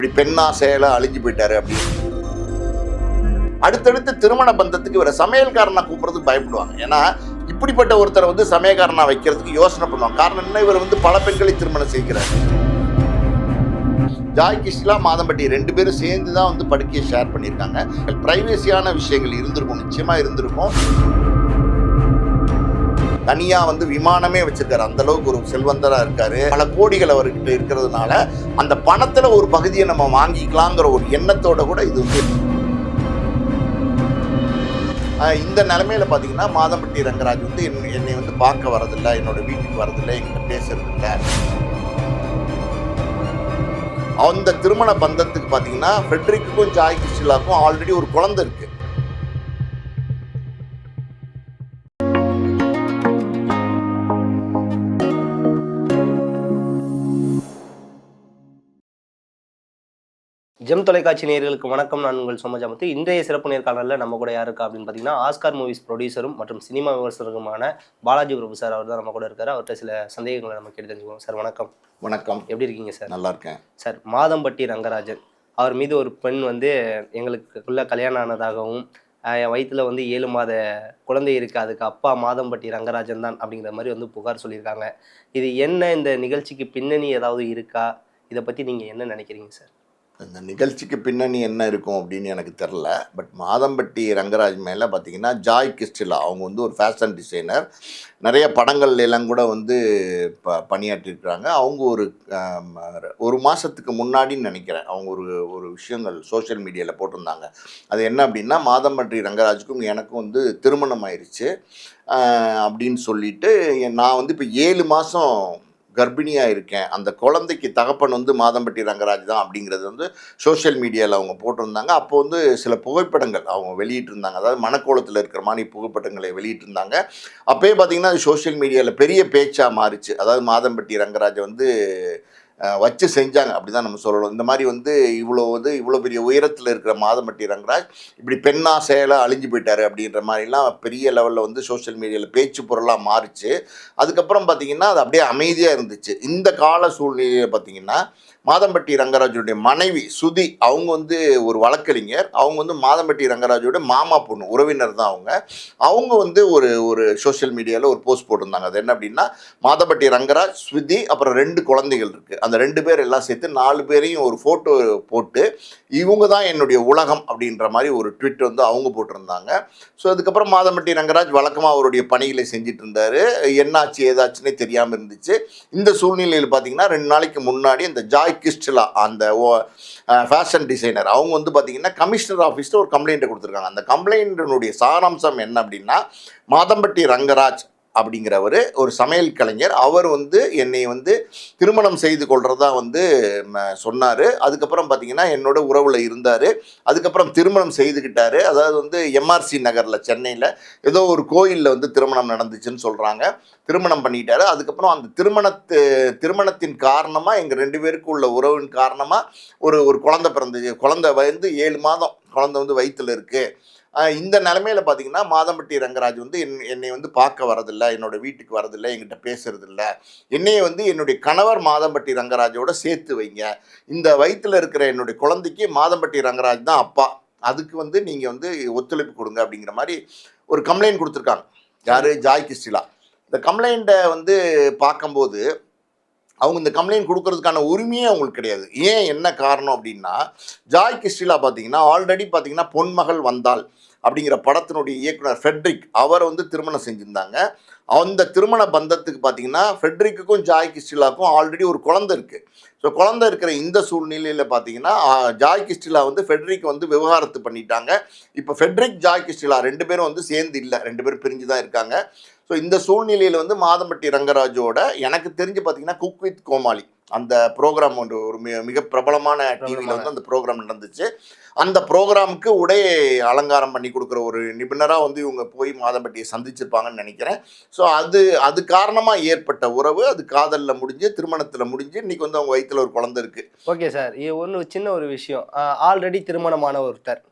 இப்படி பெண்ணா செயலா அழிஞ்சு போயிட்டாரு அப்படின்னு அடுத்தடுத்து திருமண பந்தத்துக்கு இவரை சமையல்காரனா கூப்பிடுறதுக்கு பயப்படுவாங்க. ஏன்னா இப்படிப்பட்ட ஒருத்தரை வந்து சமயக்காரனா வைக்கிறதுக்கு யோசனை பண்ணுவாங்க. காரணம் என்ன, இவர் வந்து பல பெண்களை திருமணம் செய்கிறார். ஜாய் கிஷ்லா மாதம்பட்டி ரெண்டு பேரும் சேர்ந்து தான் வந்து படுக்கையை ஷேர் பண்ணியிருக்காங்க. பிரைவேசியான விஷயங்கள் இருந்திருக்கும், நிச்சயமா இருந்திருக்கும். தனியா வந்து விமானமே வச்சிருக்காரு, அந்த அளவுக்கு ஒரு செல்வந்தரா இருக்காரு. பல கோடிகள் அவர்கிட்ட இருக்கிறதுனால அந்த பணத்துல ஒரு பகுதியை நம்ம வாங்கிக்கலாங்கிற ஒரு எண்ணத்தோட கூட இது வந்து இந்த நிலைமையில பாத்தீங்கன்னா மாதம்பட்டி ரங்கராஜ் வந்து என்னை வந்து பார்க்க வரதில்லை, என்னோட வீட்டுக்கு வரதில்லை, என்கிட்ட பேசுறது இல்லை. அந்த திருமண பந்தத்துக்கு பாத்தீங்கன்னா ஃபெட்ரிக்குக்கும் ஜாய் கிஷ்லாக்கும் ஆல்ரெடி ஒரு குழந்தை இருக்கு. ஜெம் தொலைக்காட்சி நேயர்களுக்கு வணக்கம். நான் உங்கள் சோமஜாமத்து. இன்றைய சிறப்பு நேர்காணலில் நம்ம கூட யார் இருக்கா அப்படின்னு பார்த்தீங்கன்னா, ஆஸ்கார் மூவிஸ் ப்ரொடியூசரும் மற்றும் சினிமா விமர்சகருமான பாலாஜி பிரபு சார். அவர் தான் நம்ம கூட இருக்காரு. அவர்கிட்ட சில சந்தேகங்களை நம்ம கேட்டு தெரிஞ்சுக்குவோம். சார் வணக்கம். வணக்கம். எப்படி இருக்கீங்க சார்? நல்லா இருக்கேன் சார். மாதம்பட்டி ரங்கராஜன் அவர் மீது ஒரு பெண் வந்து எங்களுக்குள்ள கல்யாணம் ஆனதாகவும் என் வயிற்றுல வந்து 7 மாத குழந்தை இருக்குது, அதுக்கு அப்பா மாதம்பட்டி ரங்கராஜன் தான் அப்படிங்கிற மாதிரி வந்து புகார் சொல்லியிருக்காங்க. இது என்ன, இந்த நிகழ்ச்சிக்கு பின்னணி ஏதாவது இருக்கா? இதை பற்றி நீங்கள் என்ன நினைக்கிறீங்க சார்? இந்த நிகழ்ச்சிக்கு பின்னணி என்ன இருக்கும் அப்படின்னு எனக்கு தெரில. பட் மாதம்பட்டி ரங்கராஜ் மேலே பார்த்தீங்கன்னா ஜாய் கிஷ்லா அவங்க வந்து ஒரு ஃபேஷன் டிசைனர், நிறைய படங்கள்ல எல்லாம் கூட வந்து பணியாற்றிருக்கிறாங்க. அவங்க ஒரு மாதத்துக்கு முன்னாடின்னு நினைக்கிறேன், அவங்க ஒரு விஷயங்கள் சோஷியல் மீடியாவில் போட்டிருந்தாங்க. அது என்ன அப்படின்னா, மாதம்பட்டி ரங்கராஜுக்கும் எனக்கும் வந்து திருமணம் ஆயிடுச்சு அப்படின்னு சொல்லிட்டு, நான் வந்து இப்போ 7 மாதம் கர்ப்பிணியாக இருக்கேன், அந்த குழந்தைக்கு தகப்பன் வந்து மாதம்பட்டி ரங்கராஜ் தான் அப்படிங்கிறது வந்து சோஷியல் மீடியாவில் அவங்க போட்டிருந்தாங்க. அப்போ வந்து சில புகைப்படங்கள் அவங்க வெளியிட்டிருந்தாங்க, அதாவது மணக்கோலத்தில் இருக்கிற மாதிரி புகைப்படங்களை வெளியிட்டிருந்தாங்க. அப்போயே பார்த்தீங்கன்னா அது சோஷியல் மீடியாவில் பெரிய பேச்சாக மாறிச்சு. அதாவது மாதம்பட்டி ரங்கராஜை வந்து வச்சு செஞ்சாங்க அப்படி தான் நம்ம சொல்லணும். இந்த மாதிரி வந்து இவ்வளோ பெரிய உயரத்தில் இருக்கிற மாதம்பட்டி ரங்கராஜ் இப்படி பெண்ணா செயலாக அழிஞ்சு போயிட்டாரு அப்படின்ற மாதிரிலாம் பெரிய லெவலில் வந்து சோஷியல் மீடியாவில் பேச்சு பொருளாக மாறிச்சு. அதுக்கப்புறம் பார்த்திங்கன்னா அது அப்படியே அமைதியாக இருந்துச்சு. இந்த கால சூழ்நிலையில் பார்த்திங்கன்னா மாதம்பட்டி ரங்கராஜுடைய மனைவி சுதி அவங்க வந்து ஒரு வழக்கறிஞர். அவங்க வந்து மாதம்பட்டி ரங்கராஜோட மாமா பொண்ணு, உறவினர் தான் அவங்க வந்து ஒரு சோஷியல் மீடியாவில் ஒரு போஸ்ட் போட்டிருந்தாங்க. அது என்ன அப்படின்னா, மாதம்பட்டி ரங்கராஜ், ஸ்விதி, அப்புறம் 2 குழந்தைகள் இருக்குது, அந்த 2 பேர் எல்லாம் சேர்த்து 4 பேரையும் ஒரு ஃபோட்டோ போட்டு இவங்க தான் என்னுடைய உலகம் அப்படின்ற மாதிரி ஒரு ட்வீட் வந்து அவங்க போட்டிருந்தாங்க. ஸோ அதுக்கப்புறம் மாதம்பட்டி ரங்கராஜ் வழக்கமாக அவருடைய பணிகளை செஞ்சுட்டு இருந்தார். என்னாச்சு ஏதாச்சுன்னே தெரியாமல் இருந்துச்சு. இந்த சூழ்நிலையில் பார்த்தீங்கன்னா 2 நாளைக்கு முன்னாடி அந்த ஜாய் கிஷ்லா அந்த ஃபேஷன் டிசைனர் அவங்க வந்து பார்த்தீங்கன்னா கமிஷனர் ஆஃபீஸில் ஒரு கம்ப்ளைண்ட்டை கொடுத்துருக்காங்க. அந்த கம்ப்ளைண்ட்டினுடைய சாராம்சம் என்ன அப்படின்னா, மாதம்பட்டி ரங்கராஜ் அப்படிங்கிறவர் ஒரு சமையல் கலைஞர், அவர் வந்து என்னை வந்து திருமணம் செய்து கொள்கிறதா வந்து சொன்னார். அதுக்கப்புறம் பார்த்திங்கன்னா என்னோட உறவில் இருந்தார். அதுக்கப்புறம் திருமணம் செய்துக்கிட்டார். அதாவது வந்து எம்ஆர்சி நகரில் சென்னையில் ஏதோ ஒரு கோயிலில் வந்து திருமணம் நடந்துச்சுன்னு சொல்கிறாங்க. திருமணம் பண்ணிக்கிட்டாரு. அதுக்கப்புறம் அந்த திருமணத்தின் காரணமாக எங்கள் 2 பேருக்கு உள்ள உறவின் காரணமாக ஒரு குழந்தை பிறந்தது. குழந்தை வந்து 7 மாதம் குழந்தை வந்து வயிற்றில் இருக்குது. இந்த நிலைமையில் பார்த்தீங்கன்னா மாதம்பட்டி ரங்கராஜ் வந்து என்னை வந்து பார்க்க வரதில்லை, என்னோட வீட்டுக்கு வரதில்லை, என்கிட்ட பேசுறதில்லை. என்னையை வந்து என்னுடைய கணவர் மாதம்பட்டி ரங்கராஜோட சேர்த்து வைங்க, இந்த வயிற்றில் இருக்கிற என்னுடைய குழந்தைக்கு மாதம்பட்டி ரங்கராஜ் தான் அப்பா, அதுக்கு வந்து நீங்கள் வந்து ஒத்துழைப்பு கொடுங்க அப்படிங்கிற மாதிரி ஒரு கம்ப்ளைண்ட் கொடுத்துருக்காங்க. யார்? ஜாய் கிஷ்லா. இந்த கம்ப்ளைண்ட்டை வந்து பார்க்கும்போது அவங்க இந்த கம்ப்ளைண்ட் கொடுக்கறதுக்கான உரிமையே அவங்களுக்கு கிடையாது. ஏன், என்ன காரணம் அப்படின்னா, ஜாய் கிஷ்லா பார்த்தீங்கன்னா ஆல்ரெடி பார்த்தீங்கன்னா பொன்மகள் வந்தாள் அப்படிங்கிற படத்தினுடைய இயக்குனர் ஃபெட்ரிக் அவர் வந்து திருமணம் செஞ்சுருந்தாங்க. அந்த திருமண பந்தத்துக்கு பார்த்தீங்கன்னா ஃபெட்ரிக்குக்கும் ஜாய் கிஷ்லாவுக்கும் ஆல்ரெடி ஒரு குழந்தை இருக்குது. ஸோ குழந்தை இருக்கிற இந்த சூழ்நிலையில் பார்த்தீங்கன்னா ஜாய் கிஷ்லா வந்து ஃபெட்ரிக் வந்து விவகாரத்து பண்ணிட்டாங்க. இப்போ ஃபெட்ரிக் ஜாய் கிஷ்லா 2 பேரும் வந்து சேர்ந்து இல்லை, 2 பேரும் பிரிஞ்சு தான் இருக்காங்க. ஸோ இந்த சூழ்நிலையில் வந்து மாதம்பட்டி ரங்கராஜோட எனக்கு தெரிஞ்சு பார்த்தீங்கன்னா குக் வித் கோமாளி அந்த ப்ரோக்ராம் ஒன்று ஒரு மிக பிரபலமான டிவியில் வந்து அந்த ப்ரோக்ராம் நடந்துச்சு. அந்த ப்ரோக்ராமுக்கு உடை அலங்காரம் பண்ணி கொடுக்குற ஒரு நிபுணராக வந்து இவங்க போய் மாதம்பட்டியை சந்திச்சிருப்பாங்கன்னு நினைக்கிறேன். ஸோ அது காரணமாக ஏற்பட்ட உறவு அது காதலில் முடிஞ்சு திருமணத்தில் முடிஞ்சு இன்றைக்கி வந்து அவங்க வயிற்றில் ஒரு குழந்தை இருக்குது. Okay sir. இது சின்ன ஒரு விஷயம். ஆல்ரெடி திருமணமான ஒருத்தர்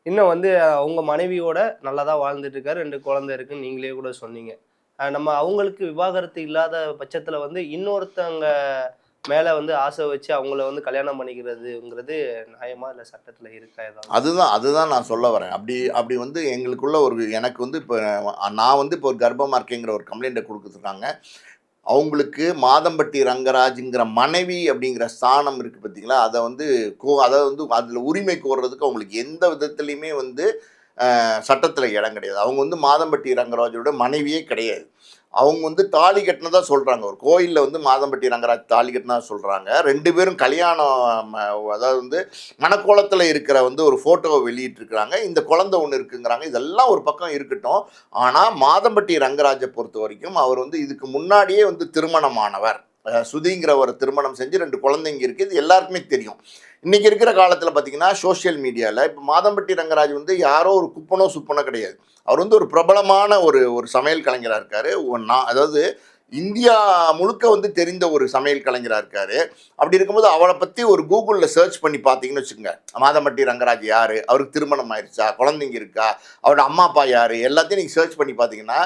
இன்னும் வந்து அவங்க மனைவியோட நல்லா தான் வாழ்ந்துட்டு இருக்காரு, 2 குழந்தை இருக்குன்னு நீங்களே கூட சொன்னீங்க. நம்ம அவங்களுக்கு விவாகரத்து இல்லாத பட்சத்தில் வந்து இன்னொருத்தவங்க மேல வந்து ஆசை வச்சு அவங்கள வந்து கல்யாணம் பண்ணிக்கிறதுங்கிறது நியாயமா இல்ல சட்டத்துல இருக்கா ஏதாவது? அதுதான் நான் சொல்ல வரேன். அப்படி வந்து எங்களுக்குள்ள எனக்கு வந்து இப்போ நான் வந்து இப்போ ஒரு கர்ப்பமா இருக்கேங்கிற ஒரு கம்ப்ளைண்ட்ட குடுத்துருக்காங்க. அவங்களுக்கு மாதம்பட்டி ரங்கராஜ்ங்கிற மனைவி அப்படிங்கிற ஸ்தானம் இருக்கு பார்த்தீங்களா? அத வந்து அதாவது வந்து அதில உரிமை கோர்றதுக்கு அவங்களுக்கு எந்த விதத்திலயுமே வந்து சட்டத்தில இடம் கிடையாது. அவங்க வந்து மாதம்பட்டி ரங்கராஜோட மனைவியே கிடையாது. அவங்க வந்து தாலி கட்டினதா சொல்றாங்க. ஒரு கோயில்ல வந்து மாதம்பட்டி ரங்கராஜ் தாலி கட்டினதா சொல்றாங்க. 2 பேரும் கல்யாணம் அதாவது வந்து மணக்கோலத்தில இருக்கிற வந்து ஒரு ஃபோட்டோவ வெளியிட்டிருக்கிறாங்க. இந்த குழந்தை ஒண்ணு இருக்குங்கிறாங்க. இதெல்லாம் ஒரு பக்கம் இருக்கட்டும். ஆனா மாதம்பட்டி ரங்கராஜ பொறுத்தவரைக்கும் அவர் வந்து இதுக்கு முன்னாடியே வந்து திருமணமானவர். சுதிங்கிற ஒரு திருமணம் செஞ்சு 2 குழந்தைங்க இருக்கு. இது எல்லாருக்குமே தெரியும். இன்னைக்கு இருக்கிற காலத்தில் பார்த்தீங்கன்னா சோஷியல் மீடியாவில் இப்போ மாதம்பட்டி ரங்கராஜ் வந்து யாரோ ஒரு குப்பனோ சுப்பனோ கிடையாது. அவர் வந்து ஒரு பிரபலமான ஒரு ஒரு சமையல் கலைஞராக இருக்கார். அதாவது இந்தியா முழுக்க வந்து தெரிந்த ஒரு சமையல் கலைஞராக இருக்கார். அப்படி இருக்கும்போது அவளை பற்றி ஒரு கூகுளில் சர்ச் பண்ணி பார்த்தீங்கன்னு வச்சுக்கோங்க, மாதம்பட்டி ரங்கராஜ் யார், அவருக்கு திருமணம் ஆயிடுச்சா, குழந்தைங்க இருக்கா, அவரோட அம்மா அப்பா யார், எல்லாத்தையும் நீங்கள் சர்ச் பண்ணி பார்த்தீங்கன்னா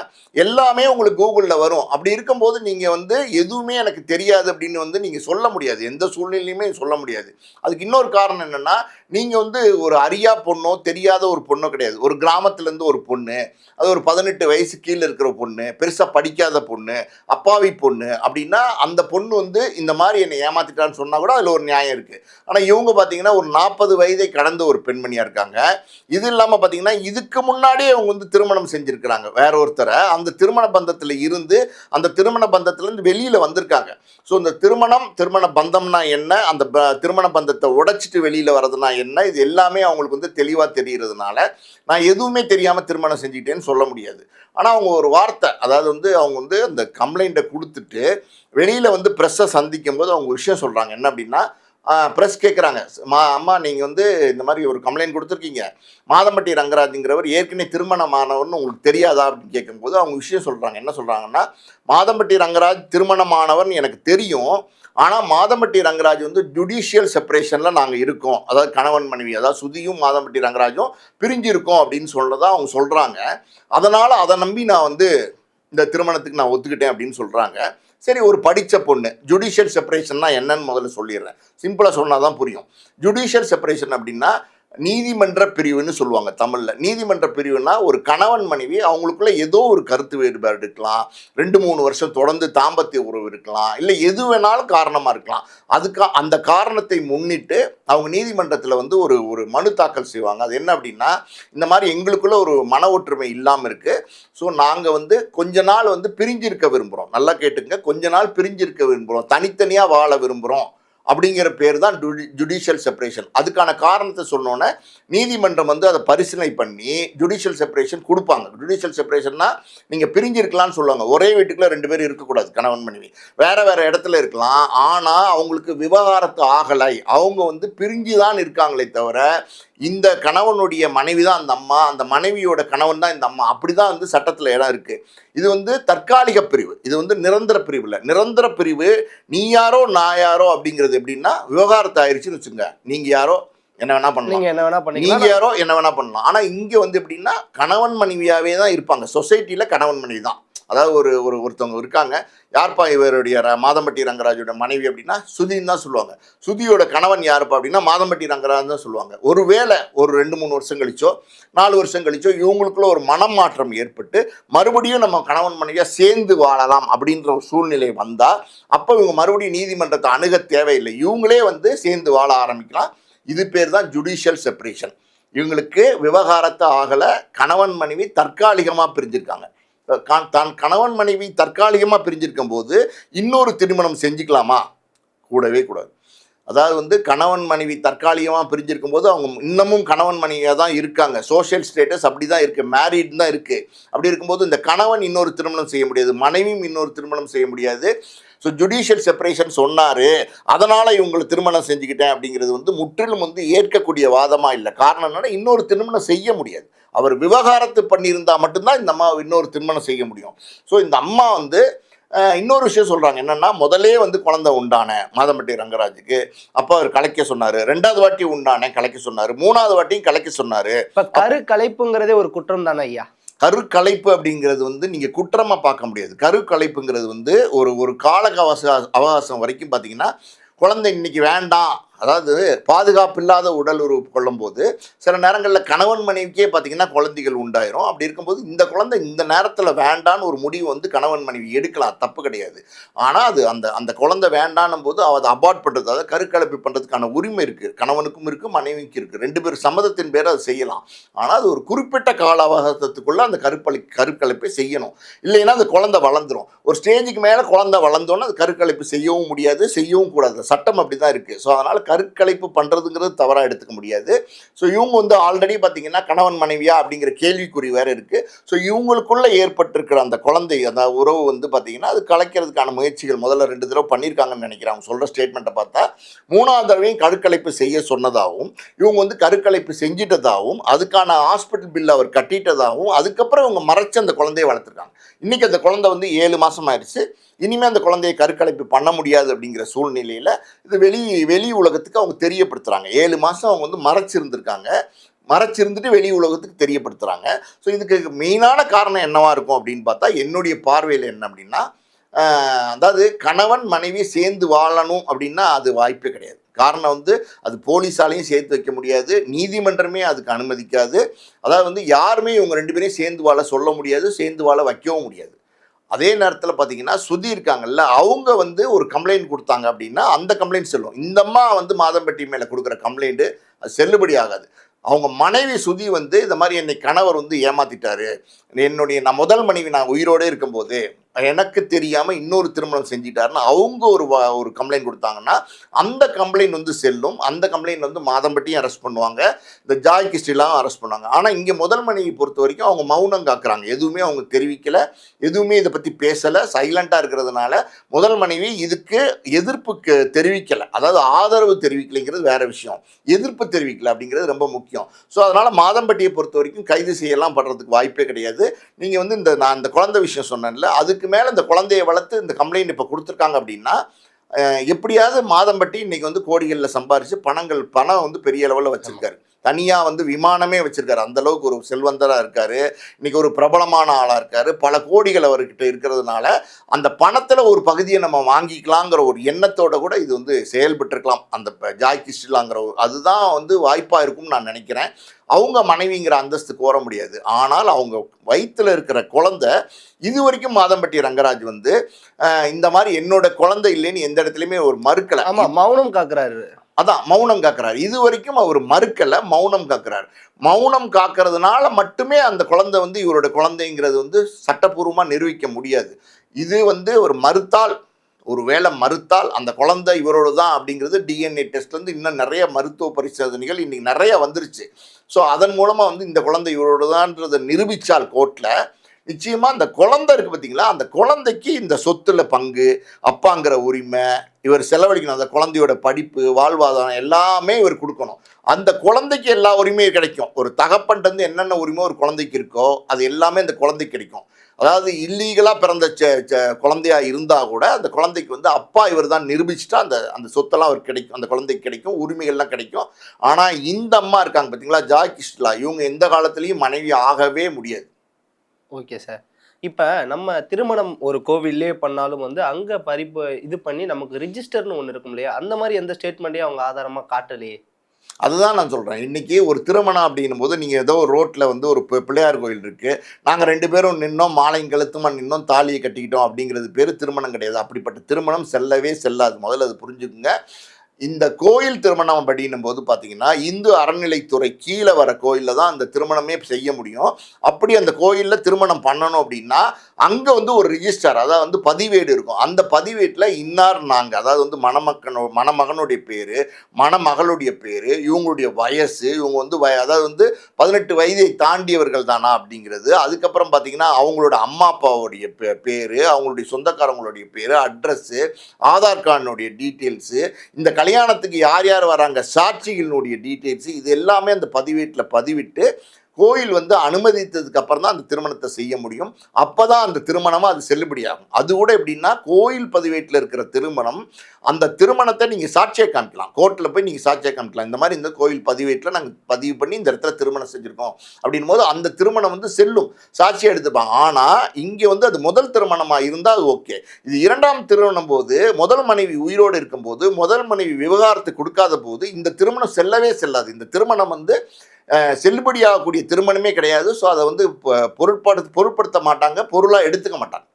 எல்லாமே உங்களுக்கு கூகுளில் வரும். அப்படி இருக்கும்போது நீங்கள் வந்து எதுவுமே எனக்கு தெரியாது அப்படின்னு வந்து நீங்கள் சொல்ல முடியாது. எந்த சூழ்நிலையுமே சொல்ல முடியாது. அதுக்கு இன்னொரு காரணம் என்னென்னா, நீங்கள் வந்து ஒரு அறியா பொண்ணோ தெரியாத ஒரு பொண்ணோ கிடையாது. ஒரு கிராமத்துலேருந்து ஒரு பொண்ணு, அது ஒரு 18 வயசு கீழே இருக்கிற பொண்ணு, பெருசாக படிக்காத பொண்ணு, அப்பாவி பொண்ணு அப்படின்னா அந்த பொண்ணு வந்து இந்த மாதிரி என்னை ஏமாத்திட்டான்னு சொன்னால் கூட அதில் ஒரு நியாயம் இருக்குது. ஆனால் இவங்க பார்த்தீங்கன்னா ஒரு 40 வயதை கடந்த ஒரு பெண்மணியாக இருக்காங்க. இது இல்லாமல் பார்த்தீங்கன்னா இதுக்கு முன்னாடியே அவங்க வந்து திருமணம் செஞ்சுருக்கிறாங்க வேற ஒருத்தரை. அந்த திருமண பந்தத்தில் இருந்து அந்த திருமண பந்தத்துலேருந்து வெளியில் வந்திருக்காங்க. ஸோ இந்த திருமண பந்தம்னா என்ன, அந்த திருமண பந்தத்தை உடைச்சிட்டு வெளியில் வர்றதுனா என்ன, இது எல்லாமே அவங்களுக்கு வந்து தெளிவாக தெரிகிறதுனால நான் எதுவுமே தெரியாமல் திருமணம் செஞ்சுக்கிட்டேன்னு சொல்ல முடியாது. ஆனால் அவங்க ஒரு வார்த்தை, அதாவது வந்து அவங்க வந்து அந்த கம்ப்ளைண்ட்டை கொடுத்துட்டு வெளியில் வந்து ப்ரெஸ்ஸை சந்திக்கும் போது அவங்க விஷயம் சொல்கிறாங்க. என்ன அப்படின்னா, ப்ரெஸ் கேட்குறாங்க, அம்மா நீங்கள் வந்து இந்த மாதிரி ஒரு கம்ப்ளைண்ட் கொடுத்துருக்கீங்க, மாதம்பட்டி ரங்கராஜுங்கிறவர் ஏற்கனவே திருமணமானவர்னு உங்களுக்கு தெரியாதா அப்படின்னு கேட்கும்போது அவங்க விஷயம் சொல்கிறாங்க. என்ன சொல்கிறாங்கன்னா, மாதம்பட்டி ரங்கராஜ் திருமணமானவர்னு எனக்கு தெரியும், ஆனால் மாதம்பட்டி ரங்கராஜ் வந்து ஜுடிஷியல் செப்பரேஷனில் நாங்கள் இருக்கோம், அதாவது கணவன் மனைவி, அதாவது சுதியும் மாதம்பட்டி ரங்கராஜும் பிரிஞ்சு இருக்கோம் அப்படின்னு சொல்கிறதா அவங்க சொல்கிறாங்க. அதனால் அதை நம்பி நான் வந்து இந்த திருமணத்துக்கு நான் ஒத்துக்கிட்டேன் அப்படின்னு சொல்கிறாங்க. சரி, ஒரு படித்த பொண்ணு, ஜுடிஷியல் செப்பரேஷன்னா என்னன்னு முதல்ல சொல்லிடுறேன், சிம்பிளாக சொன்னால் தான் புரியும். ஜுடிஷியல் செப்பரேஷன் அப்படின்னா நீதிமன்ற பிரிவுன்னு சொல்லுவாங்க தமிழில். நீதிமன்ற பிரிவுனா ஒரு கணவன் மனைவி அவங்களுக்குள்ள ஏதோ ஒரு கருத்து வேறுபாடு இருக்கலாம், 2-3 வருஷம் தொடர்ந்து தாம்பத்திய உறவு இருக்கலாம், இல்லை எது வேணாலும் காரணமாக இருக்கலாம். அந்த காரணத்தை முன்னிட்டு அவங்க நீதிமன்றத்தில் வந்து ஒரு ஒரு மனு தாக்கல் செய்வாங்க. அது என்ன அப்படின்னா, இந்த மாதிரி எங்களுக்குள்ள ஒரு மன ஒற்றுமை இல்லாமல் இருக்குது, ஸோ நாங்கள் வந்து கொஞ்ச நாள் வந்து பிரிஞ்சிருக்க விரும்புகிறோம், நல்லா கேட்டுங்க, கொஞ்ச நாள் பிரிஞ்சிருக்க விரும்புகிறோம், தனித்தனியாக வாழ விரும்புகிறோம் அப்படிங்கிற பேர் தான் ஜுடிஷியல் செப்பரேஷன். அதுக்கான காரணத்தை சொன்னோன்னே நீதிமன்றம் வந்து அதை பரிசீலனை பண்ணி ஜுடிஷியல் செப்பரேஷன் கொடுப்பாங்க. ஜுடிஷியல் செப்பரேஷன்னா நீங்கள் பிரிஞ்சிருக்கலாம்னு சொல்லுவாங்க. ஒரே வீட்டுக்குள்ள 2 பேர் இருக்கக்கூடாது, கணவன் மனைவி வேற வேற இடத்துல இருக்கலாம். ஆனால் அவங்களுக்கு விவாகரத்து ஆகலை, அவங்க வந்து பிரிஞ்சு தான் இருக்காங்களே தவிர இந்த கணவனுடைய மனைவி தான் அந்த அம்மா, அந்த மனைவியோட கணவன் தான் இந்த அம்மா, அப்படி தான் வந்து சட்டத்தில் இடம் இருக்குது. இது வந்து தற்காலிக பிரிவு, இது வந்து நிரந்தர பிரிவு இல்லை. நிரந்தர பிரிவு நீ யாரோ நான் யாரோ அப்படிங்கிறது எப்படின்னா, விவகாரத்து ஆயிடுச்சுன்னு வச்சுங்க, நீங்கள் யாரோ என்ன வேணா பண்ணலாம், நீங்க யாரோ என்ன வேணா பண்ணலாம். ஆனால் இங்கே வந்து எப்படின்னா கணவன் மனைவியாகவே தான் இருப்பாங்க. சொசைட்டியில் கணவன் மனைவி தான். அதாவது ஒருத்தவங்க இருக்காங்க, யார்ப்பா இவருடைய மாதம்பட்டி ரங்கராஜோட மனைவி அப்படின்னா சுதின்னு தான் சொல்லுவாங்க. சுதியோட கணவன் யாருப்பா அப்படின்னா மாதம்பட்டி ரங்கராஜ் தான் சொல்லுவாங்க. ஒருவேளை ஒரு 2-3 வருஷம் கழிச்சோ 4 வருஷம் கழிச்சோ இவங்களுக்குள்ள ஒரு மனம் மாற்றம் ஏற்பட்டு மறுபடியும் நம்ம கணவன் மனைவியாக சேர்ந்து வாழலாம் அப்படின்ற ஒரு சூழ்நிலை வந்தால் அப்போ இவங்க மறுபடியும் நீதிமன்றத்தை அணுக தேவையில்லை, இவங்களே வந்து சேர்ந்து வாழ ஆரம்பிக்கலாம். இது பேர் தான் ஜுடிஷியல் செப்பரேஷன். இவங்களுக்கு விவகாரத்தை ஆகலை, கணவன் மனைவி தற்காலிகமாக பிரிஞ்சிருக்காங்க. தான் கணவன் மனைவி தற்காலிகமாக பிரிஞ்சிருக்கும் போது இன்னொரு திருமணம் செஞ்சுக்கலாமா? கூடவே கூடாது. அதாவது வந்து கணவன் மனைவி தற்காலிகமாக பிரிஞ்சிருக்கும் போது அவங்க இன்னமும் கணவன் மனைவியாக தான் இருக்காங்க. சோஷியல் ஸ்டேட்டஸ் அப்படி தான் இருக்குது, மேரீட் தான் இருக்குது. அப்படி இருக்கும்போது இந்த கணவன் இன்னொரு திருமணம் செய்ய முடியாது, மனைவியும் இன்னொரு திருமணம் செய்ய முடியாது. ஸோ ஜுடிஷியல் செப்பரேஷன் சொன்னார், அதனால் இவங்களை திருமணம் செஞ்சுக்கிட்டேன் அப்படிங்கிறது வந்து முற்றிலும் வந்து ஏற்கக்கூடிய வாதமாக இல்லை. காரணம் என்னன்னா, இன்னொரு திருமணம் செய்ய முடியாது. அவர் விவகாரத்து பண்ணியிருந்தால் மட்டும்தான் இந்த அம்மா இன்னொரு திருமணம் செய்ய முடியும். ஸோ இந்த அம்மா வந்து இன்னொரு விஷயம் சொல்கிறாங்க, என்னென்னா முதலே வந்து குழந்தை உண்டான மாதம்பட்டி ரங்கராஜுக்கு அப்போ அவர் கலைக்க சொன்னார், 2வது வாட்டி உண்டான கலைக்க சொன்னார், 3வது வாட்டியும் கலைக்க சொன்னார். இப்போ கரு கலைப்புங்கிறதே ஒரு குற்றம் தானே ஐயா? கருக்கலைப்பு அப்படிங்கிறது வந்து நீங்கள் குற்றமாக பார்க்க முடியாது. கருக்கலைப்புங்கிறது வந்து ஒரு ஒரு கால அவகாசம் வரைக்கும் பார்த்தீங்கன்னா, குழந்தை இன்னைக்கு வேண்டாம், அதாவது பாதுகாப்பு இல்லாத உடல் உறவு கொள்ளும்போது சில நேரங்களில் கணவன் மனைவிக்கே பார்த்தீங்கன்னா குழந்தைகள் உண்டாயிரும். அப்படி இருக்கும்போது இந்த குழந்தை இந்த நேரத்தில் வேண்டான்னு ஒரு முடிவு வந்து கணவன் மனைவி எடுக்கலாம், தப்பு கிடையாது. ஆனால் அது அந்த அந்த குழந்தை வேண்டான்னும் போது அதை அபார்ட் பண்ணுறது, அதாவது கருக்கலைப்பு பண்ணுறதுக்கான உரிமை இருக்குது, கணவனுக்கும் இருக்குது மனைவிக்கும் இருக்குது. 2 பேர் சம்மதத்தின் பேர் அதை செய்யலாம். ஆனால் அது ஒரு குறிப்பிட்ட கால அவகாசத்துக்குள்ளே அந்த கருக்கலைப்பை செய்யணும். இல்லைன்னா அந்த குழந்தை வளர்ந்துடும். ஒரு ஸ்டேஜுக்கு மேலே குழந்தை வளர்ந்தோன்னா அது கருக்கலைப்பு செய்யவும் முடியாது, செய்யவும் கூடாது. சட்டம் அப்படி தான் இருக்குது. ஸோ அதனால் கருக்கலைப்பு பண்ணுறதுங்கிறது தவறாக எடுத்துக்க முடியாது. ஸோ இவங்க வந்து ஆல்ரெடி பார்த்தீங்கன்னா கணவன் மனைவியா அப்படிங்கிற கேள்விக்குறி வேறு இருக்குது. ஸோ இவங்களுக்குள்ளே ஏற்பட்டிருக்கிற அந்த குழந்தை அந்த உறவு வந்து பார்த்தீங்கன்னா அது கலைக்கிறதுக்கான முயற்சிகள் முதல்ல 2 தடவை பண்ணியிருக்காங்கன்னு நினைக்கிறேன். அவங்க சொல்கிற ஸ்டேட்மெண்ட்டை பார்த்தா 3ஆவது தடவையும் கருக்கலைப்பு செய்ய சொன்னதாகவும், இவங்க வந்து கருக்கலைப்பு செஞ்சிட்டதாகவும், அதுக்கான ஹாஸ்பிட்டல் பில் அவர் கட்டிட்டதாகவும், அதுக்கப்புறம் இவங்க மறைச்சு அந்த குழந்தையை வளர்த்துருக்காங்க. இன்றைக்கி அந்த குழந்தை வந்து 7 மாதம் ஆயிடுச்சு. இனிமேல் அந்த குழந்தையை கருக்கலைப்பு பண்ண முடியாது அப்படிங்கிற சூழ்நிலையில் இது வெளி உலகத்துக்கு அவங்க தெரியப்படுத்துகிறாங்க. 7 மாதம் அவங்க வந்து மறைச்சிருந்துட்டு வெளி உலகத்துக்கு தெரியப்படுத்துகிறாங்க. ஸோ இதுக்கு மெயினான காரணம் என்னவா இருக்கும் அப்படின்னு பார்த்தா, என்னுடைய பார்வையில் என்ன அப்படின்னா, அதாவது கணவன் மனைவி சேர்ந்து வாழணும் அப்படின்னா அது வாய்ப்பே கிடையாது. காரணம் வந்து அது போலீஸாலையும் சேர்த்து வைக்க முடியாது, நீதிமன்றமே அதுக்கு அனுமதிக்காது. அதாவது வந்து யாருமே இவங்க 2 பேரையும் சேர்ந்து வாழ சொல்ல முடியாது, சேர்ந்து வாழ வைக்கவும் முடியாது. அதே நேரத்தில் பார்த்தீங்கன்னா சுதி இருக்காங்கல்ல, அவங்க வந்து ஒரு கம்ப்ளைண்ட் கொடுத்தாங்க அப்படின்னா அந்த கம்ப்ளைண்ட் செல்லும். இந்த அம்மா வந்து மாதம்பட்டி மேலே கொடுக்குற கம்ப்ளைண்ட்டு அது செல்லுபடி ஆகாது. அவங்க மனைவி சுதி வந்து இந்த மாதிரி என்னை கணவர் வந்து ஏமாத்திட்டாரு, நான் முதல் மனைவி நான் உயிரோடு இருக்கும்போது எனக்கு தெரியாமல் இன்னொரு திருமணம் செஞ்சிட்டாருன்னு அவங்க ஒரு கம்ப்ளைண்ட் கொடுத்தாங்கன்னா அந்த கம்ப்ளைண்ட் வந்து செல்லும். அந்த கம்ப்ளைண்ட் வந்து மாதம்பட்டியும் அரெஸ்ட் பண்ணுவாங்க, இந்த ஜாய் கிறிஸ்டிலாம் அரெஸ்ட் பண்ணுவாங்க. ஆனால் இங்கே முதல் மனைவி பொறுத்த வரைக்கும் அவங்க மௌனம் காக்குறாங்க, எதுவுமே அவங்க தெரிவிக்கலை, எதுவுமே இதை பற்றி பேசலை, சைலண்ட்டாக இருக்கிறதுனால முதல் மனைவி இதுக்கு எதிர்ப்புக்கு தெரிவிக்கலை, அதாவது ஆதரவு தெரிவிக்கலைங்கிறது வேற விஷயம், எதிர்ப்பு தெரிவிக்கலை அப்படிங்கிறது ரொம்ப முக்கியம். ஸோ அதனால் மாதம்பட்டியை பொறுத்த வரைக்கும் கைது செய்யலாம் படுறதுக்கு வாய்ப்பே கிடையாது. நீங்கள் வந்து நான் இந்த குழந்தை விஷயம் சொன்னேன்ல, அதுக்கு மேலே இந்த குழந்தையை வளர்த்து இந்த கம்ப்ளைண்ட் இப்போ கொடுத்துருக்காங்க அப்படின்னா எப்படியாவது மாதம்பட்டி இன்னைக்கு வந்து கோடிகளில் சம்பாரித்து பணம் வந்து பெரிய லெவலில் வச்சுருக்காரு. தனியாக வந்து விமானமே வச்சுருக்காரு, அந்தளவுக்கு ஒரு செல்வந்தராக இருக்கார், இன்றைக்கி ஒரு பிரபலமான ஆளாக இருக்கார், பல கோடிகள் அவர்கிட்ட இருக்கிறதுனால அந்த பணத்தில் ஒரு பகுதியை நம்ம வாங்கிக்கலாங்கிற ஒரு எண்ணத்தோடு கூட இது வந்து செயல்பட்டுருக்கலாம். அந்த ஜாய் கிறிஸ்டிலாங்கிற அதுதான் வந்து வாய்ப்பாக இருக்கும்னு நான் நினைக்கிறேன். அவங்க மனைவிங்கிற அந்தஸ்து கோர முடியாது. ஆனால் அவங்க வயிற்றில் இருக்கிற குழந்தை இது வரைக்கும் மாதம்பட்டி ரங்கராஜ் வந்து இந்த மாதிரி என்னோட குழந்தை இல்லைன்னு எந்த இடத்துலையுமே ஒரு மறுக்கலை. ஆமாம், மௌனம் காக்குறாரு. அதான் மௌனம் காக்குறாரு. இது வரைக்கும் அவர் மறுக்கலை, மௌனம் காக்குறாரு. மௌனம் காக்கிறதுனால மட்டுமே அந்த குழந்தை வந்து இவரோட குழந்தைங்கிறது வந்து சட்டப்பூர்வமாக நிரூபிக்க முடியாது. இது வந்து ஒரு மறுத்தால் அந்த குழந்தை இவரோடு தான் அப்படிங்கிறது டிஎன்ஏ டெஸ்ட்லேருந்து இன்னும் நிறைய மருத்துவ பரிசோதனைகள் இன்றைக்கி நிறைய வந்துருச்சு. ஸோ அதன் மூலமாக வந்து இந்த குழந்தை இவரோடு தான்றதை நிரூபித்தால் கோர்ட்டில் நிச்சயமாக அந்த குழந்தை இருக்குது பார்த்தீங்களா, அந்த குழந்தைக்கு இந்த சொத்துல பங்கு, அப்பாங்கிற உரிமை, இவர் செலவழிக்கணும், அந்த குழந்தையோட படிப்பு, வாழ்வாதாரம் எல்லாமே இவர் கொடுக்கணும். அந்த குழந்தைக்கு எல்லா உரிமையும் கிடைக்கும். ஒரு தகப்பன்ட்டு என்னென்ன உரிமை ஒரு குழந்தைக்கு இருக்கோ அது எல்லாமே அந்த குழந்தைக்கு கிடைக்கும். அதாவது இல்லீகலாக பிறந்த குழந்தையா இருந்தால் கூட அந்த குழந்தைக்கு வந்து அப்பா இவர் தான் நிரூபிச்சுட்டா அந்த சொத்தெல்லாம் அவர் கிடைக்கும், அந்த குழந்தைக்கு கிடைக்கும், உரிமைகள்லாம் கிடைக்கும். ஆனால் இந்த அம்மா இருக்காங்க பார்த்தீங்களா, ஜாய் கிறிஸ்டிலா, இவங்க எந்த காலத்துலேயும் மனைவி ஆகவே முடியாது. Okay sir. இப்போ நம்ம திருமணம் ஒரு கோவில்லே பண்ணாலும் வந்து அங்கே இது பண்ணி நமக்கு ரிஜிஸ்டர்னு ஒன்று இருக்கும் இல்லையா, அந்த மாதிரி எந்த ஸ்டேட்மெண்ட்டையும் அவங்க ஆதாரமாக காட்டலையே. அதுதான் நான் சொல்கிறேன். இன்றைக்கி ஒரு திருமணம் அப்படின்னும் போது நீங்கள் ஏதோ ஒரு ரோட்டில் வந்து ஒரு பிள்ளையார் கோயில் இருக்குது, நாங்கள் 2 பேரும் நின்னோம், மாலையும் கழுத்துமா நின்னோம், தாலியை கட்டிக்கிட்டோம் அப்படிங்கிறது பேர் திருமணம் கிடையாது. அப்படிப்பட்ட திருமணம் செல்லவே செல்லாது. முதல்ல அது புரிஞ்சுக்குங்க. இந்த கோயில் திருமணம் அப்படின்னும் போது பார்த்தீங்கன்னா இந்து அறநிலைத்துறை கீழே வர கோயிலில் தான் அந்த திருமணமே செய்ய முடியும். அப்படி அந்த கோயிலில் திருமணம் பண்ணணும் அப்படின்னா அங்கே வந்து ஒரு ரிஜிஸ்டர், அதாவது வந்து பதிவேடு இருக்கும். அந்த பதிவேட்டில் இன்னார் நாங்கள், அதாவது வந்து மணமகனுடைய பேர், மணமகளுடைய பேர், இவங்களுடைய வயசு, இவங்க வந்து அதாவது வந்து 18 வயதை தாண்டியவர்கள் தானா அப்படிங்கிறது, அதுக்கப்புறம் பார்த்தீங்கன்னா அவங்களோட அம்மா அப்பாவுடைய பேர், அவங்களுடைய சொந்தக்காரங்களுடைய பேர், அட்ரஸ்ஸு, ஆதார் கார்டினுடைய டீட்டெயில்ஸு, இந்த கல்யாணத்துக்கு யார் யார் வராங்க சாட்சிகளினுடைய டீட்டெயில்ஸு, இது எல்லாமே அந்த பதிவேட்டில் பதிவிட்டு கோயில் வந்து அனுமதித்ததுக்கு அப்புறம் தான் அந்த திருமணத்தை செய்ய முடியும். அப்பதான் அந்த திருமணமா அது செல்லுபடியாகும். அது கூட எப்படின்னா, கோயில் பதிவேட்டில் இருக்கிற திருமணம், அந்த திருமணத்தை நீங்க சாட்சியா காமிக்கலாம். கோர்ட்ல போய் நீங்க சாட்சியா காமிக்கலாம். இந்த மாதிரி இந்த கோயில் பதிவேட்டில் நாங்க பதிவு பண்ணி இந்த இடத்துல திருமணம் செஞ்சிருக்கோம் அப்படின்னும் போது அந்த திருமணம் வந்து செல்லும், சாட்சியா எடுத்துப்பாங்க. ஆனா இங்க வந்து அது முதல் திருமணமா இருந்தா அது ஓகே. இது இரண்டாம் திருமணம் போது, முதல் மனைவி உயிரோடு இருக்கும்போது, முதல் மனைவி விவகாரத்து கொடுக்காத போது இந்த திருமணம் செல்லவே செல்லாது. இந்த திருமணம் வந்து செல்லுபடியாகக்கூடிய திருமணமே கிடையாது. ஸோ அதை வந்து பொருட்படுத்த மாட்டாங்க, பொருளாக எடுத்துக்க மாட்டாங்க.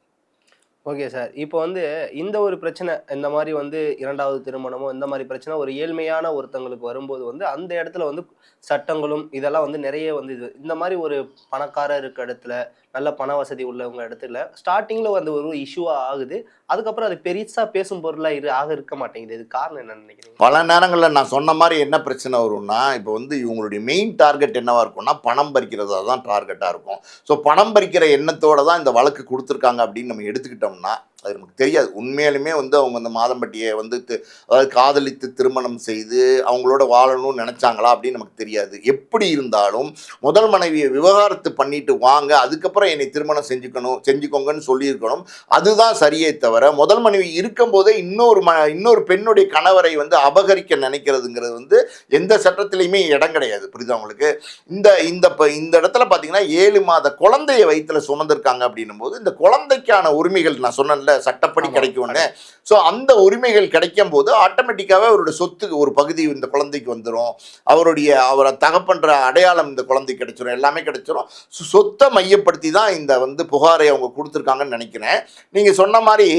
Okay sir. இப்போ வந்து இந்த ஒரு பிரச்சனை, இந்த மாதிரி வந்து 2வது திருமணமோ இந்த மாதிரி பிரச்சனை ஒரு ஏழ்மையான ஒருத்தங்களுக்கு வரும்போது வந்து அந்த இடத்துல வந்து சட்டங்களும் இதெல்லாம் வந்து நிறைய வந்து இந்த மாதிரி ஒரு பணக்காரர் இருக்க இடத்துல, நல்ல பண வசதி உள்ளவங்க இடத்துல ஸ்டார்டிங்கில் வந்து ஒரு இஷ்யூவா ஆகுது. அதுக்கப்புறம் அது பெருசா பேசும் பொருளாக இருக்க மாட்டேங்குது. இது காரணம் என்னன்னு நினைக்கிறீங்க? பல நேரங்களில் நான் சொன்ன மாதிரி என்ன பிரச்சனை வரும்னா, இப்போ வந்து இவங்களுடைய மெயின் டார்கெட் என்னவா இருக்கும்னா, பணம் பறிக்கிறதா தான் டார்கெட்டாக இருக்கும். ஸோ பணம் பறிக்கிற எண்ணத்தோடு தான் இந்த வழக்கு கொடுத்துருக்காங்க அப்படின்னு நம்ம எடுத்துக்கிட்டோம்னா, அது நமக்கு தெரியாது. உண்மையாலுமே வந்து அவங்க அந்த மாதம்பட்டியை வந்து அதாவது காதலித்து திருமணம் செய்து அவங்களோட வாழணும்னு நினச்சாங்களா அப்படின்னு நமக்கு தெரியாது. எப்படி இருந்தாலும் முதல் மனைவியை விவகாரத்து பண்ணிட்டு வாங்க, அதுக்கப்புறம் என்னை திருமணம் செஞ்சுக்கோங்கன்னு சொல்லியிருக்கணும். அதுதான் சரியே தவிர, முதல் மனைவி இருக்கும்போதே இன்னொரு பெண்ணுடைய கணவரை வந்து அபகரிக்க நினைக்கிறதுங்கிறது வந்து எந்த சட்டத்திலையுமே இடம் கிடையாது. புரியுதா உங்களுக்கு? இந்த இடத்துல பார்த்தீங்கன்னா 7 மாத குழந்தையை வயிற்றுல சுமந்திருக்காங்க அப்படின்னும் போது, இந்த குழந்தைக்கான உரிமைகள் நான் சொன்னேன்ல சட்டப்படி கிடைக்கும்னு. ஸோ அந்த உரிமைகள் கிடைக்கும் போது ஆட்டோமேட்டிக்காவே அவருடைய சொத்துக்கு ஒரு பகுதி இந்த குழந்தைக்கு வந்துடும். அவரை தகப்பன்ற அடையாளம் இந்த குழந்தைக்கு கிடைச்சிடும், எல்லாமே கிடைச்சிடும். சொத்தை மையப்படுத்தி தான் இந்த வந்து புகாரை அவங்க கொடுத்துருக்காங்கன்னு நினைக்கிறேன். நீங்கள் சொன்ன மாதிரி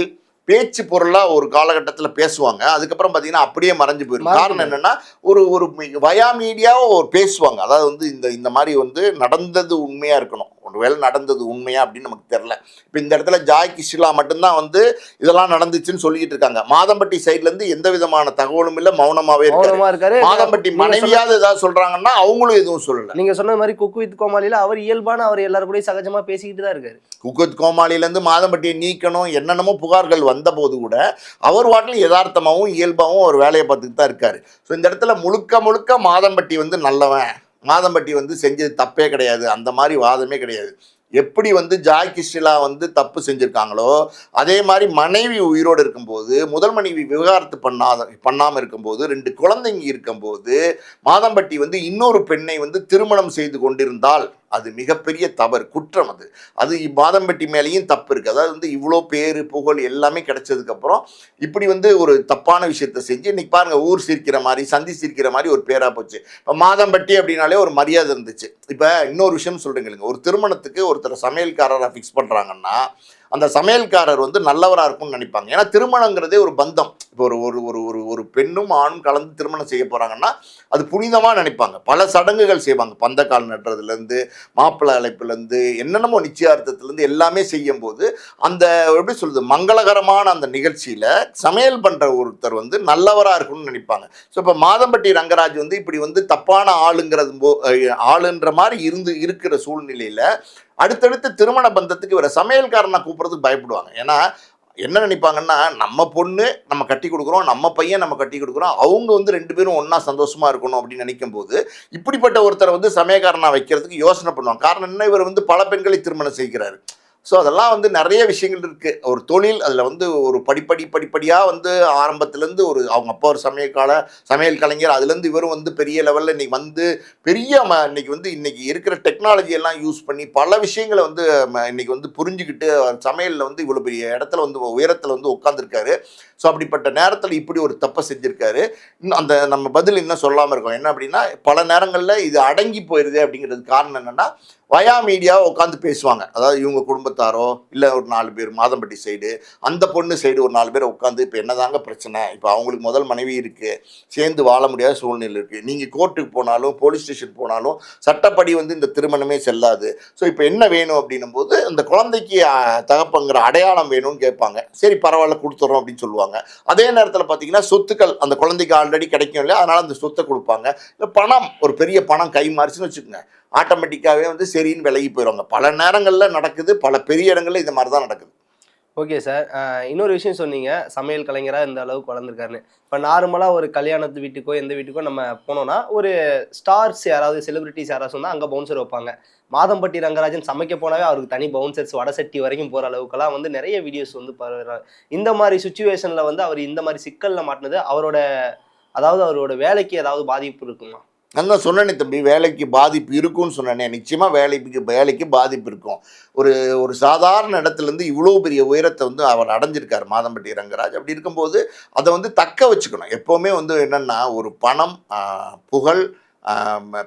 பேச்சு பொருளாக ஒரு காலகட்டத்தில் பேசுவாங்க, அதுக்கப்புறம் பார்த்தீங்கன்னா அப்படியே மறைஞ்சு போயிடும். காரணம் என்னென்னா, ஒரு வயா மீடியாவை பேசுவாங்க. அதாவது வந்து இந்த மாதிரி வந்து நடந்தது உண்மையாக இருக்கணும், ஒருவேளை நடந்தது உண்மையா அப்படின்னு நமக்கு தெரியல. இப்போ இந்த இடத்துல ஜாய் கிஷ்லா மட்டும்தான் வந்து இதெல்லாம் நடந்துச்சுன்னு சொல்லிட்டு இருக்காங்க. மாதம்பட்டி சைட்லேருந்து எந்த விதமான தகவலும் இல்லை, மௌனமாகவே இருக்காரு. மாதம்பட்டி மனைவியாவது ஏதாவது சொல்கிறாங்கன்னா அவங்களும் எதுவும் சொல்லலை. நீங்கள் சொன்ன மாதிரி குக் வித் கோமாளியில் அவர் இயல்பான அவர் எல்லாரும் கூட சகஜமாக பேசிக்கிட்டு தான் இருக்காரு. குக் வித் கோமாளிலேருந்து மாதம்பட்டியை நீக்கணும் என்னென்னமோ புகார்கள் வந்தபோது கூட அவர் வாட்டில் யதார்த்தமாகவும் இயல்பாகவும் ஒரு வேலையை பார்த்துட்டு தான் இருக்காரு. ஸோ இந்த இடத்துல முழுக்க மாதம்பட்டி வந்து நல்லவன், மாதம்பட்டி வந்து செஞ்சது தப்பே கிடையாது, அந்த மாதிரி வாதமே கிடையாது. எப்படி வந்து ஜாய் கிஷ்லா வந்து தப்பு செஞ்சுருக்காங்களோ அதே மாதிரி மனைவி உயிரோடு இருக்கும்போது, முதல் மனைவி விவகாரத்து பண்ணாமல் இருக்கும்போது, 2 குழந்தைங்க இருக்கும்போது மாதம்பட்டி வந்து இன்னொரு பெண்ணை வந்து திருமணம் செய்து கொண்டிருந்தால் அது மிகப்பெரிய தவறு, குற்றம். அது மாதம்பட்டி மேலேயும் தப்பு இருக்குது. அதாவது வந்து இவ்வளோ பேர் புகழ் எல்லாமே கிடைச்சதுக்கப்புறம் இப்படி வந்து ஒரு தப்பான விஷயத்த செஞ்சு இன்னைக்கு பாருங்கள், ஊர் சிரிக்கிற மாதிரி சந்தி சிரிக்கிற மாதிரி ஒரு பேராக போச்சு. இப்போ மாதம்பட்டி அப்படின்னாலே ஒரு மரியாதை இருந்துச்சு. இப்போ இன்னொரு விஷயம் சொல்கிறீங்க, ஒரு திருமணத்துக்கு ஒருத்தர் சமையல்காரராக ஃபிக்ஸ் பண்ணுறாங்கன்னா அந்த சமையல்காரர் வந்து நல்லவராக இருக்கும்னு நினைப்பாங்க. ஏன்னா திருமணங்கிறதே ஒரு பந்தம். இப்போ ஒரு பெண்ணும் ஆணும் கலந்து திருமணம் செய்ய போகிறாங்கன்னா அது புனிதமாக நினைப்பாங்க. பல சடங்குகள் செய்வாங்க, பந்தக்கால் நட்டுறதுலேருந்து மாப்பிள்ளை அழைப்புலேருந்து என்னென்னமோ நிச்சயார்த்தத்துலேருந்து எல்லாமே செய்யும்போது அந்த எப்படி சொல்கிறது, மங்களகரமான அந்த நிகழ்ச்சியில் சமையல் பண்ணுற ஒருத்தர் வந்து நல்லவராக இருக்கும்னு நினைப்பாங்க. ஸோ இப்போ மாதம்பட்டி ரங்கராஜ் வந்து இப்படி வந்து தப்பான ஆளுன்ற மாதிரி இருக்கிற சூழ்நிலையில் அடுத்தடுத்து திருமண பந்தத்துக்கு இவரை சமையல்காரனை கூப்பிட்றதுக்கு பயப்படுவாங்க. ஏன்னா என்ன நினைப்பாங்கன்னா, நம்ம பொண்ணு நம்ம கட்டி கொடுக்குறோம், நம்ம பையன் நம்ம கட்டி கொடுக்குறோம், அவங்க வந்து 2 பேரும் ஒன்றா சந்தோஷமாக இருக்கணும் அப்படின்னு நினைக்கும் போது இப்படிப்பட்ட ஒருத்தரை வந்து சமையல்காரனாக வைக்கிறதுக்கு யோசனை பண்ணுவாங்க. காரணம் என்ன, இவர் வந்து பல பெண்களை திருமணம் செய்கிறாரு. ஸோ அதெல்லாம் வந்து நிறைய விஷயங்கள் இருக்குது. ஒரு தொழில், அதில் வந்து ஒரு படிப்படியாக வந்து ஆரம்பத்துலேருந்து அவங்க அப்பா ஒரு சமையல் கலைஞர், அதுலேருந்து இவரும் வந்து பெரிய லெவலில் இன்றைக்கி வந்து இன்றைக்கி இருக்கிற டெக்னாலஜி எல்லாம் யூஸ் பண்ணி பல விஷயங்களை வந்து இன்றைக்கி வந்து புரிஞ்சுக்கிட்டு சமையலில் வந்து இவ்வளோ பெரிய இடத்துல வந்து உயரத்தில் வந்து உட்காந்துருக்காரு. ஸோ அப்படிப்பட்ட நேரத்தில் இப்படி ஒரு தப்பை செஞ்சுருக்காரு. அந்த நம்ம பதில் இன்னும் சொல்லாமல் இருக்கோம். என்ன அப்படின்னா, பல நேரங்களில் இது அடங்கி போயிடுது. அப்படிங்கிறது காரணம் என்னென்னா, வயா மீடியாவை உட்காந்து பேசுவாங்க. அதாவது இவங்க குடும்பத்தாரோ இல்லை ஒரு 4 பேர் மாதம்பட்டி சைடு, அந்த பொண்ணு சைடு ஒரு 4 பேர் உட்காந்து இப்போ என்னதாங்க பிரச்சனை, இப்போ அவங்களுக்கு முதல் மனைவி இருக்குது, சேர்ந்து வாழ முடியாத சூழ்நிலை இருக்குது, நீங்கள் கோர்ட்டுக்கு போனாலும் போலீஸ் ஸ்டேஷன் போனாலும் சட்டப்படி வந்து இந்த திருமணமே செல்லாது. ஸோ இப்போ என்ன வேணும் அப்படின்னும் போது அந்த குழந்தைக்கு தகப்பங்கிற அடையாளம் வேணும்னு கேட்பாங்க. சரி பரவாயில்ல கொடுத்துட்றோம் அப்படின்னு சொல்லுவாங்க. அதே நேரத்தில் பார்த்தீங்கன்னா சொத்துக்கள் அந்த குழந்தைக்கு ஆல்ரெடி கிடைக்கும் இல்லையா, அதனால் அந்த சொத்தை கொடுப்பாங்க. இல்லை பணம், ஒரு பெரிய பணம் கை மாறிச்சுன்னு வச்சுக்கோங்க, ஆட்டோமேட்டிக்காகவே வந்து சரின்னு விலகி போயிடுவாங்க. பல நேரங்களில் நடக்குது, பல பெரிய இடங்களில் இது மாதிரி தான் நடக்குது. Okay sir. இன்னொரு விஷயம் சொன்னீங்க, சமையல் கலைஞரா இந்த அளவுக்கு வளர்ந்துருக்காருன்னு. இப்ப நார்மலா ஒரு கல்யாணத்து வீட்டுக்கோ, எந்த வீட்டுக்கோ நம்ம போனோம்னா, ஒரு ஸ்டார்ஸ் யாராவது செலிபிரிட்டிஸ் யாராவது சொன்னா அங்க பவுன்சர் வைப்பாங்க. மாதம்பட்டி ரங்கராஜன் சமைக்க போனாவே அவருக்கு தனி பவுன்சர்ஸ் வடசட்டி வரைக்கும் போற அளவுக்கெல்லாம் வந்து நெறைய வீடியோஸ் வந்து பரவுறாங்க. இந்த மாரி சிச்சுவேஷன்ல வந்து அவர் இந்த மாரி சிக்கல்ல மாட்டுனது அவரோட அதாவது அவரோட வேலைக்கு ஏதாவது பாதிப்பு இருக்குமா? நான் தான் சொன்னேனே தம்பி, வேலைக்கு பாதிப்பு இருக்கும்னு சொன்னேனே. நிச்சயமா வேலைக்கு பாதிப்பு இருக்கும். ஒரு ஒரு சாதாரண இடத்துலேருந்து இவ்வளோ பெரிய உயரத்தை வந்து அவர் அடைஞ்சிருக்காரு மாதம்பட்டி ரங்கராஜ். அப்படி இருக்கும்போது அதை வந்து தக்க வச்சுக்கணும். எப்போவுமே வந்து என்னென்னா, ஒரு பணம், புகழ்,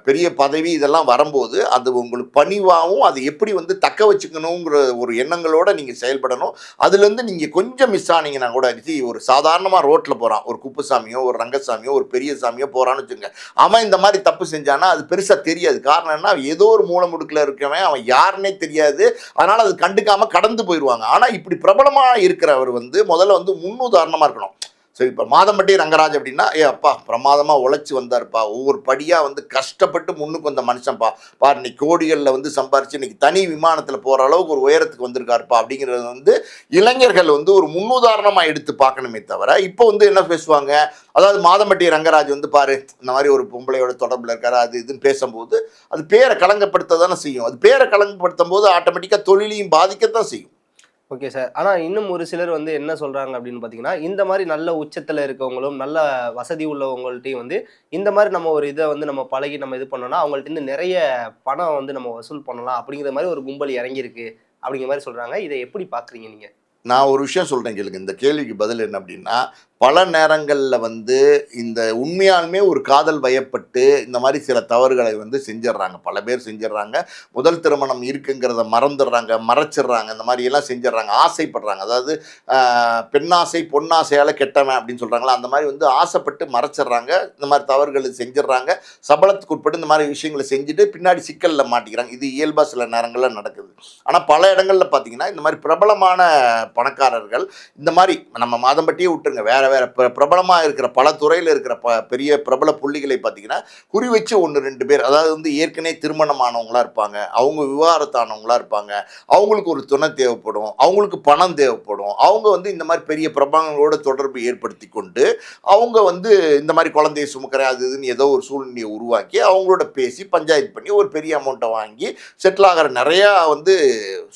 பெரிய பதவி இதெல்லாம் வரும்போது அது உங்களுக்கு பணிவாகவும் அதை எப்படி வந்து தக்க வச்சுக்கணுங்கிற ஒரு எண்ணங்களோட நீங்கள் செயல்படணும். அதுலேருந்து நீங்கள் கொஞ்சம் மிஸ் ஆனீங்கன்னா கூட ஒரு சாதாரணமாக ரோட்டில் போகிறான் ஒரு குப்புசாமியோ ஒரு ரங்கசாமியோ ஒரு பெரிய சாமியோ போகிறான்னு வச்சுங்க, அவன் இந்த மாதிரி தப்பு செஞ்சானா அது பெருசாக தெரியாது. காரணம் என்ன, ஏதோ ஒரு மூல முடுக்கில் இருக்கவன் அவன் யாருன்னே தெரியாது. அதனால் அது கண்டுக்காமல் கடந்து போயிடுவாங்க. ஆனால் இப்படி பிரபலமாக இருக்கிறவர் வந்து முதல்ல வந்து முன்னுதாரணமாக இருக்கணும். சரி, இப்போ மாதம்பட்டி ரங்கராஜ் அப்படின்னா, அப்பா பிரமாதமாக உழைச்சி வந்தார்ப்பா, ஒவ்வொரு படியாக வந்து கஷ்டப்பட்டு முன்னுக்கு வந்த மனுஷன்ப்பா, பாரு இன்னைக்கு கோடிகளில் வந்து சம்பாரிச்சு இன்னைக்கு தனி விமானத்தில் போகிற அளவுக்கு ஒரு உயரத்துக்கு வந்திருக்காருப்பா அப்படிங்கிறது வந்து இளைஞர்கள் வந்து ஒரு முன்னுதாரணமாக எடுத்து பார்க்கணுமே தவிர, இப்போ வந்து என்ன பேசுவாங்க, அதாவது மாதம்பட்டி ரங்கராஜ் வந்து பாரு இந்த மாதிரி ஒரு பொம்பளையோட தொடர்பில் இருக்காரு அது இதுன்னு பேசும்போது அது பேரை களங்கப்படுத்த தானே செய்யும். அது பேரை களங்கப்படுத்தும் போது ஆட்டோமேட்டிக்காக தொழிலையும் பாதிக்கத்தான் செய்யும். Okay sir. ஆனா இன்னும் ஒரு சிலர் வந்து என்ன சொல்றாங்க அப்படின்னு பார்த்தீங்கன்னா, இந்த மாரி நல்ல உச்சத்துல இருக்கவங்களும், நல்ல வசதி உள்ளவங்கள்ட்டயும் வந்து, இந்த மாரி நம்ம ஒரு இத வந்து நம்ம பழகி நம்ம இது பண்ணோம்னா, அவங்கள்ட்டருந்து நெறைய பணம் வந்து நம்ம வசூல் பண்ணலாம். அப்படிங்கிற மாரி ஒரு கும்பல் இறங்கியிருக்கு. அப்படிங்கிற மாரி சொல்றாங்க. இத எப்படி பார்க்குறீங்க நீங்க? நான் ஒரு விஷயம் சொல்கிறேன் கேளுங்க. இந்த கேள்விக்கு பதில் என்ன அப்படின்னா, பல நேரங்களில் வந்து இந்த உண்மையாலுமே ஒரு காதல் வயப்பட்டு இந்த மாதிரி சில தவறுகளை வந்து செஞ்சிடறாங்க. பல பேர் செஞ்சிடறாங்க. முதல் திருமணம் இருக்குங்கிறத மறந்துடுறாங்க, மறைச்சிடுறாங்க. இந்த மாதிரியெல்லாம் செஞ்சிடறாங்க. ஆசைப்படுறாங்க. அதாவது பெண்ணாசை பொன்னாசையால் கெட்டவன் அப்படின்னு சொல்கிறாங்களா, அந்த மாதிரி வந்து ஆசைப்பட்டு மறைச்சிடுறாங்க. இந்த மாதிரி தவறுகளை செஞ்சிடறாங்க. சபலத்துக்கு உட்பட்டு இந்த மாதிரி விஷயங்களை செஞ்சுட்டு பின்னாடி சிக்கலில் மாட்டிக்கிறாங்க. இது இயல்பாக சில நேரங்களில் நடக்குது. ஆனால் பல இடங்களில் பார்த்தீங்கன்னா இந்த மாதிரி பிரபலமான பணக்காரர்கள் இந்த மாதிரி நம்ம மாதம்பட்டியே விட்டுருங்க, வேற வேற பிரபலமாக இருக்கிற பல துறையில் இருக்கிற பெரிய பிரபல புள்ளிகளை பார்த்தீங்கன்னா குறி வச்சு 1-2 பேர், அதாவது வந்து ஏற்கனவே திருமணமானவங்களா இருப்பாங்க, அவங்க விவாகரத்தானவங்களா இருப்பாங்க, அவங்களுக்கு ஒரு துணை தேவைப்படும், அவங்களுக்கு பணம் தேவைப்படும், அவங்க வந்து இந்த மாதிரி பெரிய பிரபலங்களோட தொடர்பு ஏற்படுத்தி கொண்டு அவங்க வந்து இந்த மாதிரி குழந்தைய சுமக்கிறேன் அது இதுன்னு ஏதோ ஒரு சூழ்நிலையை உருவாக்கி அவங்களோட பேசி பஞ்சாயத்து பண்ணி ஒரு பெரிய அமௌண்ட்டை வாங்கி செட்டில் ஆகிற நிறையா வந்து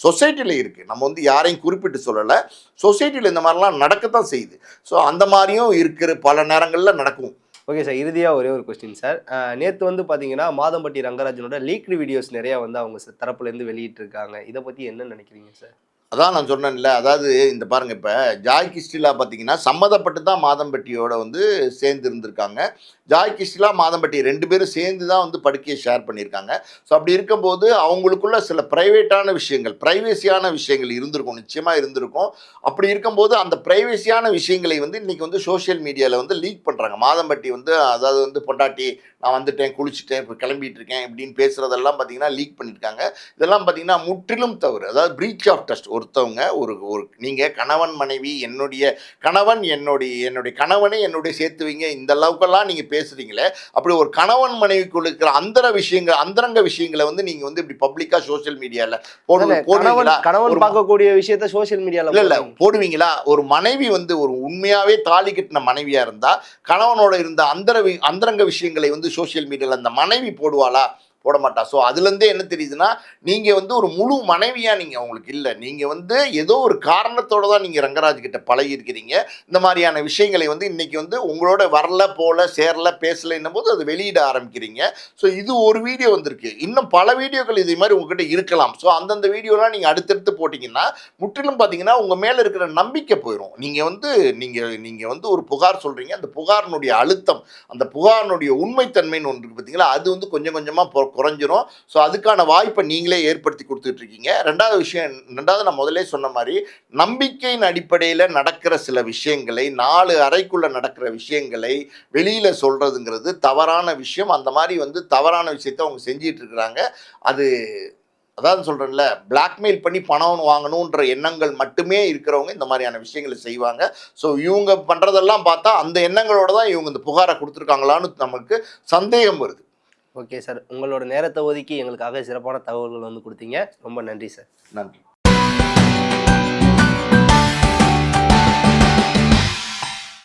சொசைட்டியில் இருக்குது. நம்ம வந்து யாரையும் குறிப்பிட்டு சொல்லலை, சொசைட்டியில் இந்த மாதிரிலாம் நடக்கத்தான் செய்யுது. ஸோ அந்த மாதிரியும் இருக்கிற பல நேரங்களில் நடக்கும். Okay sir. இறுதியா ஒரே ஒரு கொஸ்டின் சார். நேத்து வந்து பார்த்தீங்கன்னா, மாதம்பட்டி ரங்கராஜனோட லீக்டு வீடியோஸ் நெறைய வந்து அவங்க தரப்புலேருந்து வெளியிட்டிருக்காங்க. இத பத்தி என்ன நினைக்கிறீங்க சார்? அதான் நான் சொன்னேன்ல, அதாவது இந்த பாருங்கள், இப்போ ஜாய் கிஸ்டிலா பார்த்தீங்கன்னா சம்மதப்பட்டு தான் மாதம்பட்டியோட வந்து சேர்ந்து இருந்திருக்காங்க. ஜாய் கிஸ்டிலா மாதம்பட்டி 2 பேரும் சேர்ந்து தான் வந்து படுக்கையை ஷேர் பண்ணியிருக்காங்க. ஸோ அப்படி இருக்கும்போது அவங்களுக்குள்ள சில ப்ரைவேட்டான விஷயங்கள், ப்ரைவேசியான விஷயங்கள் இருந்திருக்கும், நிச்சயமாக இருந்திருக்கும். அப்படி இருக்கும்போது அந்த ப்ரைவேசியான விஷயங்களை வந்து இன்றைக்கி வந்து சோஷியல் மீடியாவில் வந்து லீக் பண்ணுறாங்க. மாதம்பட்டி வந்து அதாவது வந்து பொண்டாட்டி நான் வந்துட்டேன், குளிச்சுட்டேன், இப்போ கிளம்பிட்டு இருக்கேன் இப்படின்னு பேசுகிறதெல்லாம் பார்த்தீங்கன்னா லீக் பண்ணியிருக்காங்க. இதெல்லாம் பார்த்தீங்கன்னா முற்றிலும் தவறு. அதாவது பிரீச் ஆஃப் ட்ரஸ்ட். ஒருத்தவங்க ஒரு ஒரு நீங்கள் கணவன் மனைவி, என்னுடைய கணவன் என்னுடைய கணவனை என்னுடைய சேர்த்து வைங்க, இந்த அளவுக்கெல்லாம் நீங்கள் பேசுகிறீங்களே, அப்படி ஒரு கணவன் மனைவிக்குள்ள இருக்கிற அந்தரங்க விஷயங்களை வந்து நீங்கள் வந்து இப்படி பப்ளிக்காக சோஷியல் மீடியாவில் போடுவீங்களா? கணவன் பார்க்கக்கூடிய விஷயத்த சோஷியல் மீடியாவில் இல்லை போடுவீங்களா? ஒரு மனைவி வந்து ஒரு உண்மையாகவே தாலி கட்டின மனைவியாக இருந்தால் கணவனோட இருந்த அந்தரங்க விஷயங்களை வந்து சோஷியல் மீடியாவில் அந்த மனைவி போடுவாளா? போட மாட்டா. ஸோ அதுலேருந்தே என்ன தெரியுதுன்னா, நீங்கள் வந்து ஒரு முழு மனைவியாக நீங்கள் உங்களுக்கு இல்லை. நீங்கள் வந்து ஏதோ ஒரு காரணத்தோடு தான் நீங்கள் ரங்கராஜ் கிட்ட பழகியிருக்கிறீங்க. இந்த மாதிரியான விஷயங்களை வந்து இன்றைக்கி வந்து உங்களோட வரல போல சேரல பேசலைன்னும் போது அது வெளியிட ஆரம்பிக்கிறீங்க. ஸோ இது ஒரு வீடியோ வந்திருக்கு. இன்னும் பல வீடியோக்கள் இதே மாதிரி உங்ககிட்ட இருக்கலாம். ஸோ அந்தந்த வீடியோலாம் நீங்கள் அடுத்தடுத்து போட்டிங்கன்னா முற்றிலும் பார்த்தீங்கன்னா உங்கள் மேலே இருக்கிற நம்பிக்கை போயிடும். நீங்கள் வந்து ஒரு புகார் சொல்கிறீங்க, அந்த புகாரினுடைய அழுத்தம், அந்த புகாரினுடைய உண்மைத்தன்மைன்னு ஒன்று இருக்குது பார்த்தீங்களா, அது வந்து கொஞ்சம் கொஞ்சமாக குறைஞ்சிரும். ஸோ அதுக்கான வாய்ப்பை நீங்களே ஏற்படுத்தி கொடுத்துட்டு இருக்கீங்க. ரெண்டாவது நான் முதலே சொன்ன மாதிரி நம்பிக்கையின் அடிப்படையில் நடக்கிற சில விஷயங்களை, 4 அறைக்குள்ள நடக்கிற விஷயங்களை வெளியில சொல்றதுங்கிறது தவறான விஷயம். அந்த மாதிரி வந்து தவறான விஷயத்தை அவங்க செஞ்சிட்டு இருக்கிறாங்க. அது அதாவது சொல்கிறேன்ல, பிளாக்மெயில் பண்ணி பணம் வாங்கணுன்ற எண்ணங்கள் மட்டுமே இருக்கிறவங்க இந்த மாதிரியான விஷயங்களை செய்வாங்க. ஸோ இவங்க பண்ணுறதெல்லாம் பார்த்தா அந்த எண்ணங்களோட தான் இவங்க இந்த புகாரை கொடுத்துருக்காங்களான்னு நமக்கு சந்தேகம் வருது. Okay sir. உங்களோட நேரத்தை ஒதுக்கி எங்களுக்காக சிறப்பான தகவல்கள் வந்து கொடுத்தீங்க. ரொம்ப நன்றி சார். நன்றி.